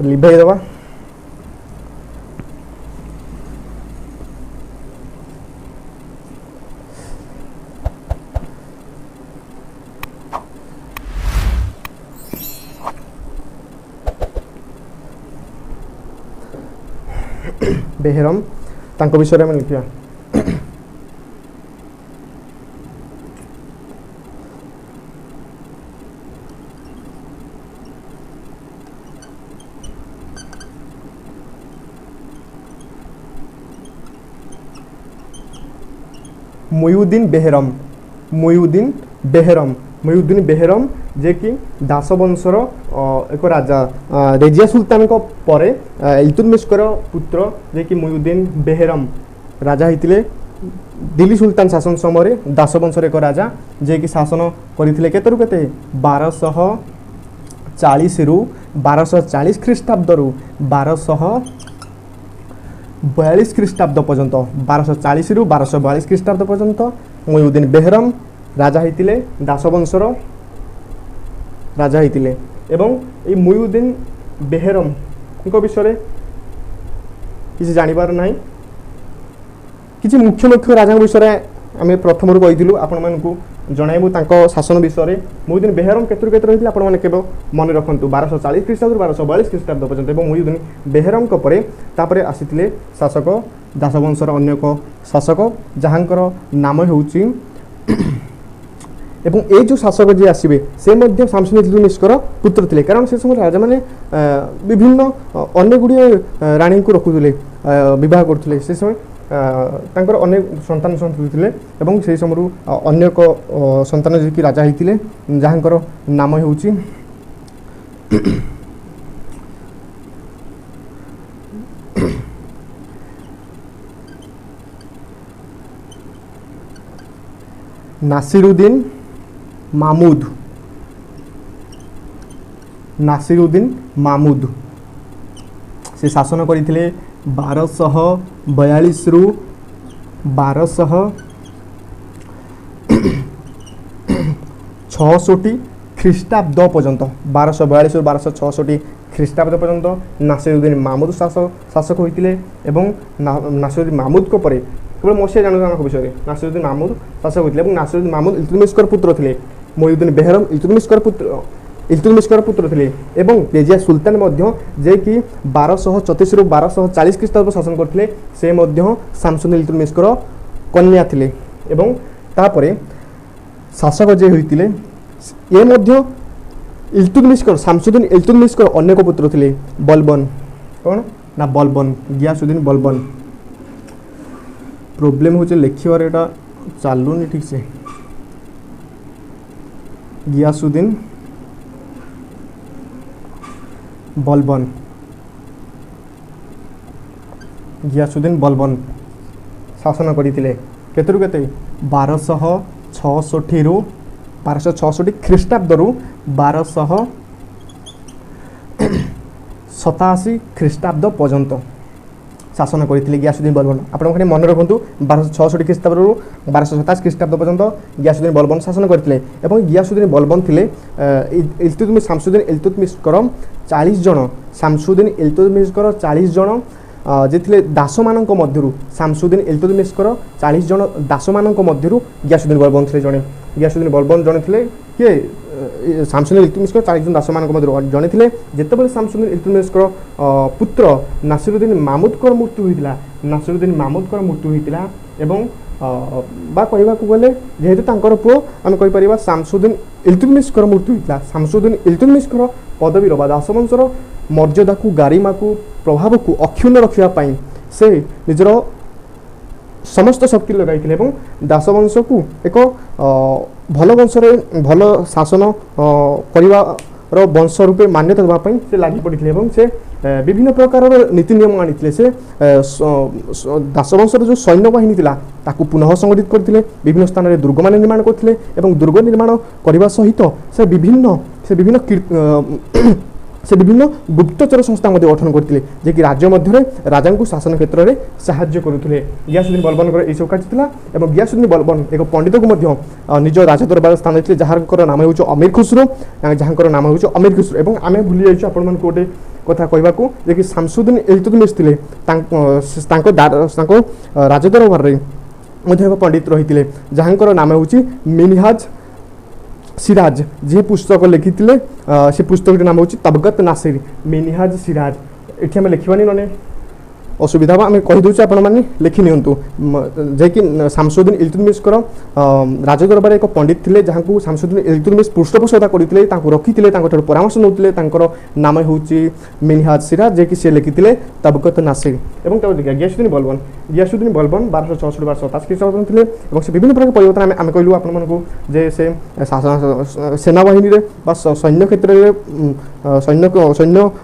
लिभाई दवा बेहरम तांको विषय में लिखिया मुयुद्दीन बेहरम मुयुद्दीन बेहरम मुयुद्दीन बेहरम जे कि दासवंशर एक राजा रेजिया सुल्तान को परे इल्तुतमिशर पुत्र जे कि मुयुद्दीन बेहरम राजा होते दिल्ली सुल्तान शासन समय दासवंशर एक राजा जे कि शासन करते केतरु केते 1240 रु 1240 ख्रीष्टाब्द रु 1242 ख्रीष्टाब्द पर्यंत 1240 रु 1242 ख्रीष्टाब्द पर्यंत मुयुद्दीन बेहरम राजा होते दासवंशर राजा होते एवं ये मुयुद्दीन बेहरम विषय किसी जानिबार नहीं किसी मुख्य मुख्य राजा विषय आम प्रथम कही आपण मानू जनइबू शासन विषय मुयुद्दीन बेहरम केतरु केतर होते आपण केवल मन रखु 1240 ख्रीष्टाब्द 1242 ख्रीष्टाब्द पर्यंत मुयुद्दीन बेहरम तापर आसी शासक दासवंशर अन्य एक शासक जहांकर नाम हूँ एवं ये जो शासक जी आसवे से शामसुद्दीन इल्तुतमिशर पुत्र थे कारण से समय राजा मैंने विभिन्न अन्य गुड़िए राणी को रखुले बह करते से समय तांकर अनेक संतान थे एवं से समय अन्य एक संतान जी कि राजा होते जहांकर नाम हूँ नासिरुद्दीन मामूद नासिरुद्दीन मामूद से शासन करते 1242 रु 1266 ख्रीष्टाब्द पर्यंत 1242 रु 1266 ख्रीष्टाब्द पर्यंत नासिरुद्दीन मामूद शासक होते नासिरुद्दीन मामूद को परे केवल मसीहा जानूँ विषय नासिरुद्दीन मामूद शासक होते नासिरुद्दीन मामूद इल्तुतमिशर पुत्र थे मुयुद्दीन बेहरम इल्तुतमिशर पुत्र थे एवं रेजिया सुल्तान जे कि 1234 रु 1240 ख्रीष्टाब्द शासन करते से शामसुद्दीन इल्तुतमिशर कन्या थे एवं तापरे शासक जे होते ये इल्तुतमिशर शामसुद्दीन इल्तुतमिशर अन्य एक पुत्र थे बलबन कौन ना बलबन गियासुद्दीन बलबन प्रोब्लेम हो लिखिबार एटा चालूनी ठीक से गियासुद्दीन बलबन गियासुद्दीन बलबन शासन करते केतरु केते 1266 रु 1266 ख्रीष्टाब्द रु 1287 ख्रीष्टाब्द पर्यंत शासन करते गियासुद्दीन बलबन आपने मन रखु 1266 ख्रीष्टाब्द रु 1227 ख्रीष्टाब्द पर्यंत गियासुद्दीन बलबन शासन करते गियासुद्दीन बलबन थे शामसुद्दीन इल्तुतमिशर 40 जन शामसुद्दीन इल्तुतमिशर 40 जन जे थिले दास मानक मध्यरु शामसुद्दीन इल्तुतमिशकर 40 जन दास मानक मध्यरु गियासुद्दीन बलबन थिले जणे गियासुद्दीन बलबन जणे थिले के शामसुद्दीन इल्तुतमिशकर 40 जन दास मानक मध्यरु जणे थिले जेतेबेले शामसुद्दीन इल्तुतमिशकर पुत्र नासिरुद्दीन मामुदकर मृत्यु होइतिला नासिरुद्दीन मामुदकर मृत्यु होइतिला एवं बा कहवा गले जेहेतु तांकर पुओ आम कहि परिबा शामसुद्दीन इल्तुतमिशकर मृत्यु होइतिला शामसुद्दीन इल्तुतमिशकर पदवीर बा दासवंशर मर्यादा को गारिमा को प्रभाव को अक्षुण्ण रखिया पाई से निजर समस्त शक्ति लगाई एवं दासवंश को एक भल वंश भल शासन परिवार वंश रूपे मान्यता देवाई से लगी पड़ते एवं से विभिन्न प्रकार नीति नियम आनी से दासवंशर जो सैन्य बाहिनी थिला ताकू पुनः संगठित करते विभिन्न स्थान में दुर्ग मान निर्माण करते एवं दुर्ग निर्माण करने सहित से विभिन्न गुप्तचर संस्था गठन करते जे कि राज्य मध्य राजा को शासन क्षेत्र में साहाय्य करुले गियासुद्दीन बलबन यह सब कार्य था और गियासुद्दीन बलबन एक पंडित को निज राजदरबार स्थान थे जहाँ नाम हो अमीर खुसरो जहाँ नाम हो अमीर खुसरो और आम भूली जाइए आपण गोटे कथा कहवाकू जे कि शामसुद्दीन इल्तुतमिश थे राजदरबार में पंडित रही जहाँ नाम हो मिनहाज सिराज जे पुस्तक लिखी से पुस्तक नाम हो तबगत नासिर मिनहाज सिराज ये आम लिखवानी ना असुविधा आम कहीदे आपण मैंने लिखि नियंतु जे कि शामसुद्दीन इल्तुतमिशकर राजदरबार एक पंडित थे जहाँ को शामसुद्दीन इल्तुतमिश पृष्ठपोषकता करते रखी परामर्श नौते नाम हो मिनहाज सिराज जे कि सी लिखी तबगत नासिर और गियासुद्दीन बलबन 1264 1227 ख्रीष्टाब्द थे और विभिन्न प्रकार परिवर्तन आम कहलु आपको जे से सेना बाहिनी सैन्य क्षेत्र में सैन्य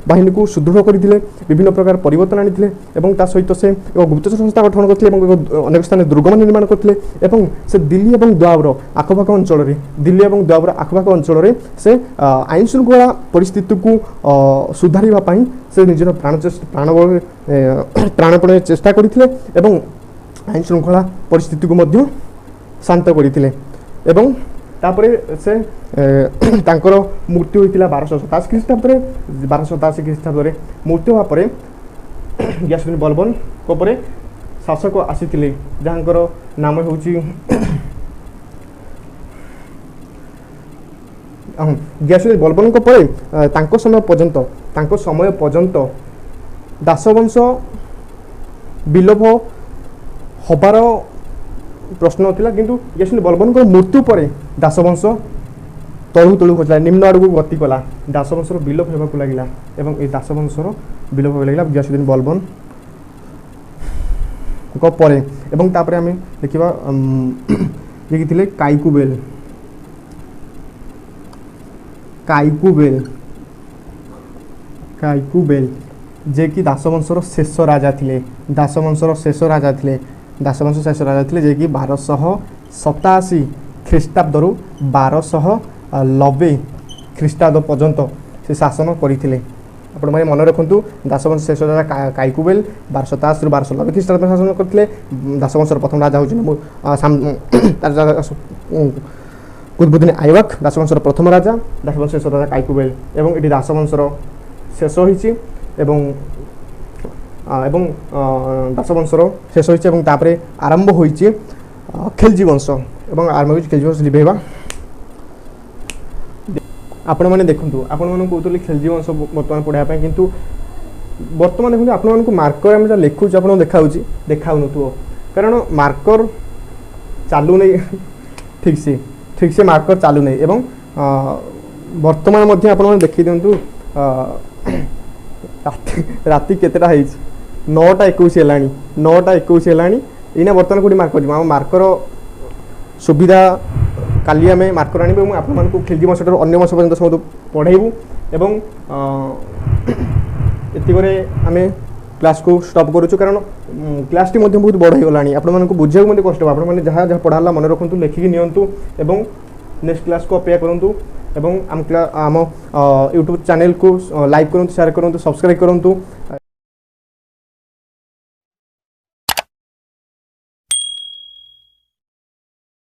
बाहिनी को सुदृढ़ करते विभिन्न प्रकार परिवर्तन आनी सहित से गुप्तचर संस्था गठन करते अनेक स्थान दुर्ग निर्माण करते से दिल्ली और द्वाबर आखपाख अंचल दिल्ली और द्वाबर आखपाख अंचल से आईन श्रृंखला परिस्थिति को सुधार से निजर प्राणपण चेष्टा करते आईन श्रृंखला परिस्थिति को शांत करते से तांकर मृत्यु होता 1227 ख्रीष्टाब्द 1287 ख्रीष्टाब्द मृत्यु होगा गियासुद्दीन बलबन को शासक आसी जहाँ नाम हो गियासुद्दीन बलबन को समय पर्यंत दासवंश विलोप हबार प्रश्न था किंतु गियासुद्दीन बलबन को मृत्यु पर दासवंश तलू तलू खोजला निम्न आड़ को गति कला दासवंशर विलोप होगा लगे और ये दासवंशर विलोप होगा लगे गियासुद्दीन बलबन पर आम देखा ये थे काइकुबेल काइकुबेल काइकुबेल जे कि दासवंशर शेष राजा थे दासवंशर शेष राजा थे दासवंश शेष राजा थे जे कि 1287 ख्रीष्टाब्द 1290 ख्रीष्टाब्द पर्यंत से शासन करते आपण मैंने मन रखु दासवंश शेष राजा काइकुबेल 1287 ରୁ 1290 ख्रीष्टाब्द शासन करते दासवंशर प्रथम राजा हूँ कुतुबुद्दीन आइबक दासवंशर प्रथम राजा दासवंश शेष राजा काइकुबेल एवं ये दासवंशर शेष होइछि एवं दासवंशर शेष होइछि आरंभ होइछि खिलजी वंश एवं आरंभ होइछि खिलजी वंश लिभेबा आपण मैंने देखु आपण मन कहते खिलजी वंश बर्तमान पढ़ाई किंतु बर्तमान देखो आपण मानक मार्कर आम जहाँ लिखुच आप देखा कारण मार्कर चालू नहीं ठीक से मार्कर चालू नहीं एवं वर्तमान मध्य आपण देखी दिंतु राति केतेटा है 9टा 21 है 9टा 21 है इना बर्तमान कौटी मार्कर आम मार्कर सुविधा काली आम मार्कर आने आपको खिलजी वंश अन्य वंश पर्यटन सब पढ़ेबू एवं ये आम क्लास को स्टॉप करूँ कारण क्लास टी बहुत बड़ हो गला आपको बुझे कष्ट आप जहाँ जहाँ पढ़ाला मन रखु लिखिकी नियंतु एवं नेक्स्ट क्लास को अपेक्षा करूँ एवं आम यूट्यूब चैनल को लाइक करूँ शेयर करूँ सब्सक्राइब करूँ।